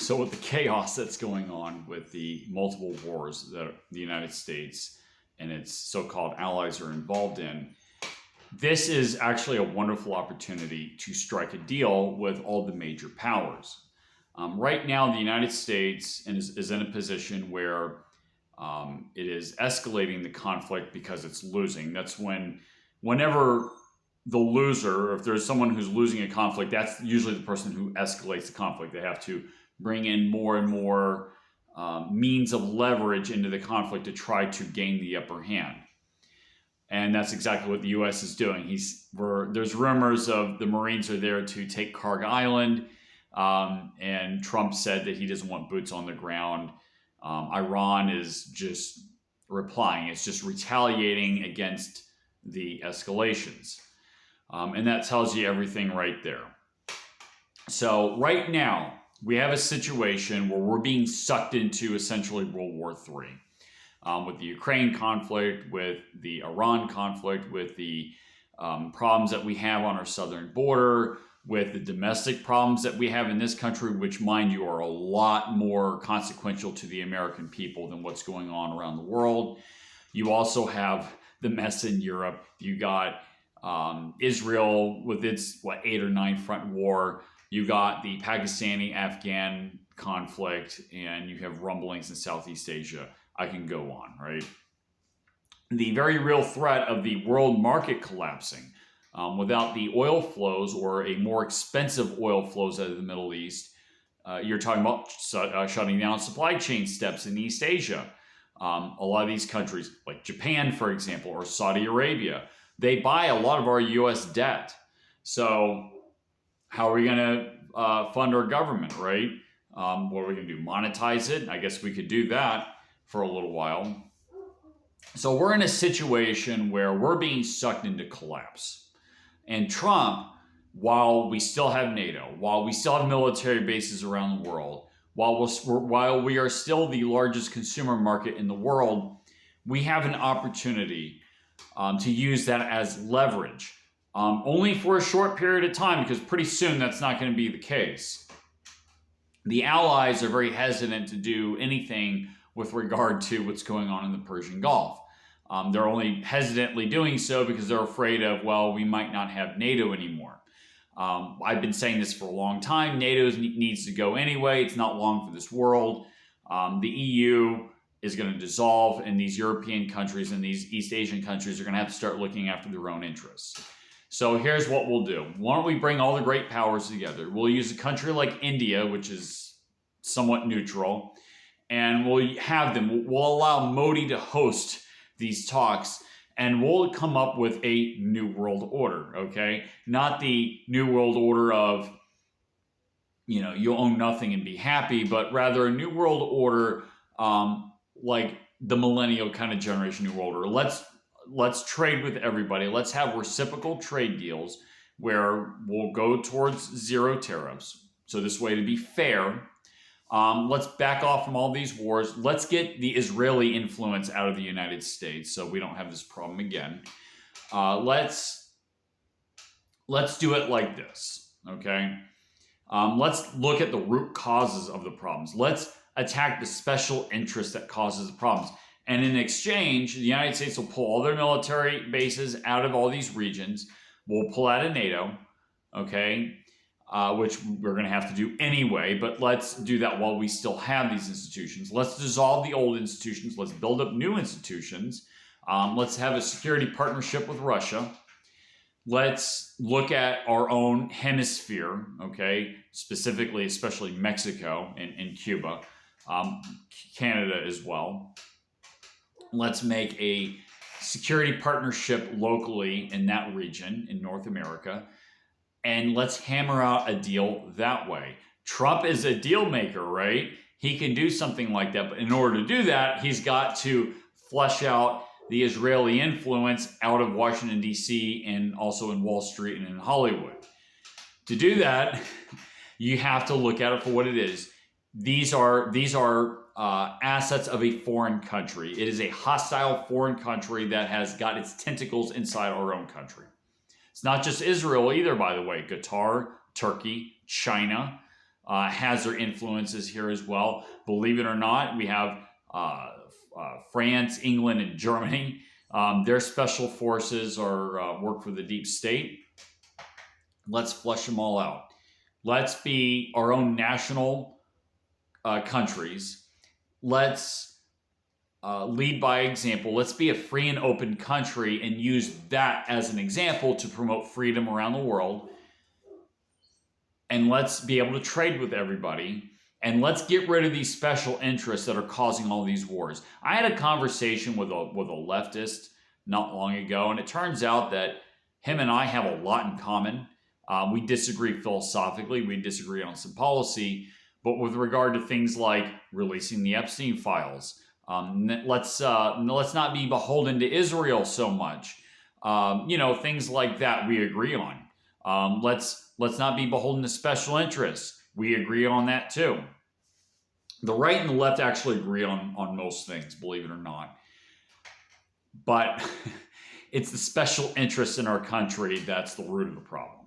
So with the chaos that's going on with the multiple wars that the United States and its so-called allies are involved in, this is actually a wonderful opportunity to strike a deal with all the major powers. Right now, the United States is in a position where it is escalating the conflict because it's losing. That's whenever the loser, or if there's someone who's losing a conflict, that's usually the person who escalates the conflict. They have to bring in more and more means of leverage into the conflict to try to gain the upper hand. And that's exactly what the U.S. is doing. There's rumors of the Marines are there to take Carg Island, and Trump said that he doesn't want boots on the ground. Iran is just replying. It's just retaliating against the escalations. And that tells you everything right there. So right now, we have a situation where we're being sucked into essentially World War III. With the Ukraine conflict, with the Iran conflict, with the problems that we have on our southern border, with the domestic problems that we have in this country, which, mind you, are a lot more consequential to the American people than what's going on around the world. You also have the mess in Europe. You got Israel with its, 8 or 9 front war. You got the Pakistani-Afghan conflict, and you have rumblings in Southeast Asia. I can go on, right? The very real threat of the world market collapsing. Without the oil flows, or a more expensive oil flows out of the Middle East, you're talking about shutting down supply chain steps in East Asia. A lot of these countries, like Japan, for example, or Saudi Arabia, they buy a lot of our U.S. debt. So how are we going to fund our government, right? What are we going to do? Monetize it? I guess we could do that for a little while. So we're in a situation where we're being sucked into collapse. And Trump, while we still have NATO, while we still have military bases around the world, while we are still the largest consumer market in the world, we have an opportunity to use that as leverage. Only for a short period of time, because pretty soon that's not going to be the case. The allies are very hesitant to do anything with regard to what's going on in the Persian Gulf. They're only hesitantly doing so because they're afraid of, we might not have NATO anymore. I've been saying this for a long time. NATO needs to go anyway. It's not long for this world. The EU is going to dissolve, and these European countries and these East Asian countries are going to have to start looking after their own interests. So here's what we'll do. Why don't we bring all the great powers together? We'll use a country like India, which is somewhat neutral, and we'll have them. We'll allow Modi to host these talks, and we'll come up with a new world order, okay? Not the new world order of, you own nothing and be happy, but rather a new world order like the millennial kind of generation new world order. Let's trade with everybody. Let's have reciprocal trade deals where we'll go towards zero tariffs. So this way, to be fair, let's back off from all these wars. Let's get the Israeli influence out of the United States so we don't have this problem again. Let's do it like this, okay? Let's look at the root causes of the problems. Let's attack the special interest that causes the problems. And in exchange, the United States will pull all their military bases out of all these regions. We'll pull out of NATO, okay? Which we're going to have to do anyway, but let's do that while we still have these institutions. Let's dissolve the old institutions. Let's build up new institutions. Let's have a security partnership with Russia. Let's look at our own hemisphere, okay, specifically, especially Mexico and Cuba, Canada as well. Let's make a security partnership locally in that region in North America. And let's hammer out a deal that way. Trump is a deal maker, right? He can do something like that. But in order to do that, he's got to flush out the Israeli influence out of Washington, D.C., and also in Wall Street and in Hollywood. To do that, you have to look at it for what it is. These are assets of a foreign country. It is a hostile foreign country that has got its tentacles inside our own country. It's not just Israel either, by the way. Qatar, Turkey, China, has their influences here as well. Believe it or not, we have France, England, and Germany. Their special forces are work for the deep state. Let's flush them all out. Let's be our own national countries. Let's lead by example. Let's be a free and open country and use that as an example to promote freedom around the world. And let's be able to trade with everybody. And let's get rid of these special interests that are causing all these wars. I had a conversation with a leftist not long ago, and it turns out that him and I have a lot in common. We disagree philosophically, we disagree on some policy, but with regard to things like releasing the Epstein files, let's not be beholden to Israel so much. Things like that we agree on. Let's not be beholden to special interests. We agree on that too. The right and the left actually agree on most things, believe it or not. But it's the special interests in our country that's the root of the problem.